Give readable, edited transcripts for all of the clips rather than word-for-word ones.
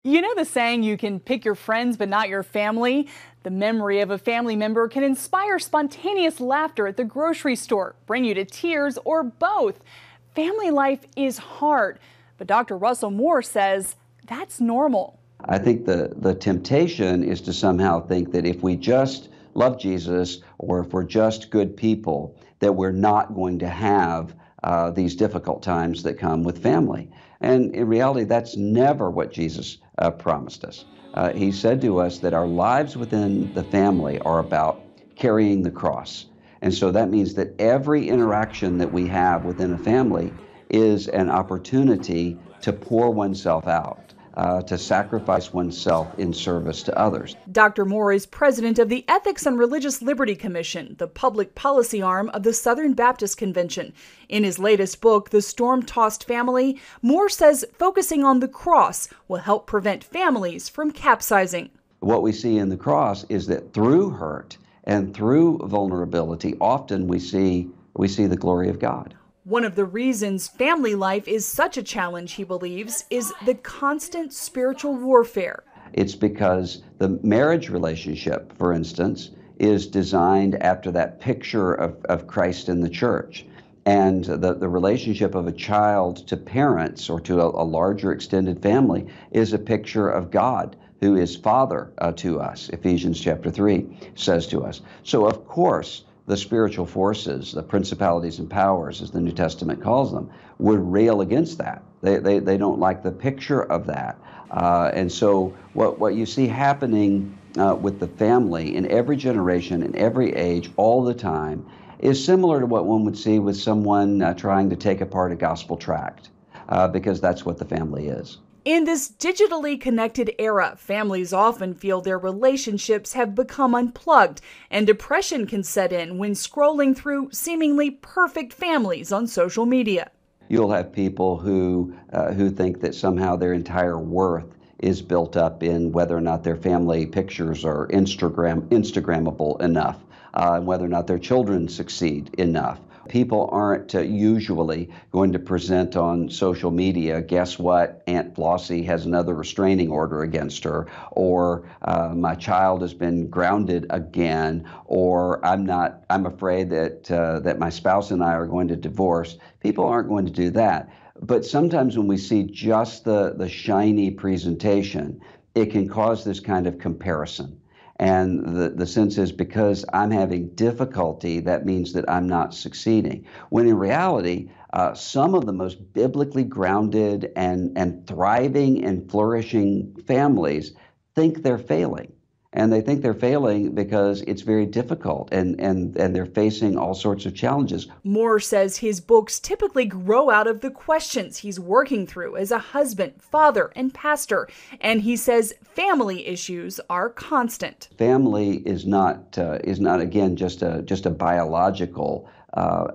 You know the saying, you can pick your friends but not your family? The memory of a family member can inspire spontaneous laughter at the grocery store, bring you to tears, or both. Family life is hard, but Dr. Russell Moore says that's normal. I think the temptation is to somehow think that if we just love Jesus or if we're just good people, that we're not going to have these difficult times that come with family. And in reality, that's never what Jesus promised us. He said to us that our lives within the family are about carrying the cross. And so that means that every interaction that we have within a family is an opportunity to pour oneself out. To sacrifice oneself in service to others. Dr. Moore is president of the Ethics and Religious Liberty Commission, the public policy arm of the Southern Baptist Convention. In his latest book, The Storm-Tossed Family, Moore says focusing on the cross will help prevent families from capsizing. What we see in the cross is that through hurt and through vulnerability, often we see the glory of God. One of the reasons family life is such a challenge, he believes, is the constant spiritual warfare. It's because the marriage relationship, for instance, is designed after that picture of Christ in the church. And the relationship of a child to parents or to a larger extended family is a picture of God, who is Father to us, Ephesians chapter 3 says to us. So, of course, the spiritual forces, the principalities and powers, as the New Testament calls them, would rail against that. They don't like the picture of that. And so what you see happening with the family in every generation, in every age, all the time, is similar to what one would see with someone trying to take apart a gospel tract, because that's what the family is. In this digitally connected era, families often feel their relationships have become unplugged, and depression can set in when scrolling through seemingly perfect families on social media. You'll have people who think that somehow their entire worth is built up in whether or not their family pictures are Instagrammable enough, and whether or not their children succeed enough. People aren't usually going to present on social media, guess what, Aunt Flossie has another restraining order against her, or my child has been grounded again, or I'm afraid that my spouse and I are going to divorce. People aren't going to do that. But sometimes when we see just the shiny presentation, it can cause this kind of comparison. And the sense is, because I'm having difficulty, that means that I'm not succeeding. When in reality, some of the most biblically grounded and thriving and flourishing families think they're failing. And they think they're failing because it's very difficult and they're facing all sorts of challenges. Moore says his books typically grow out of the questions he's working through as a husband, father, and pastor. And he says family issues are constant. Family is not again just a biological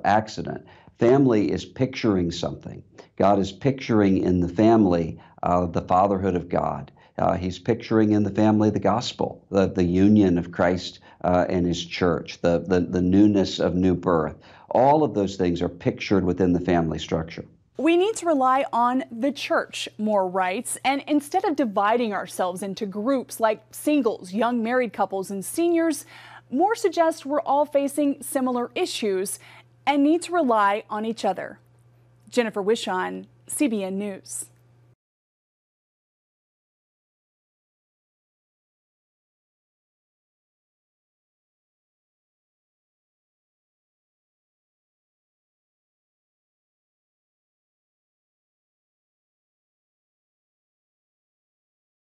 accident. Family is picturing something. God is picturing in the family the fatherhood of God. He's picturing in the family the gospel, the union of Christ and his church, the newness of new birth. All of those things are pictured within the family structure. We need to rely on the church, Moore writes, and instead of dividing ourselves into groups like singles, young married couples, and seniors, Moore suggests we're all facing similar issues and need to rely on each other. Jennifer Wishon, CBN News.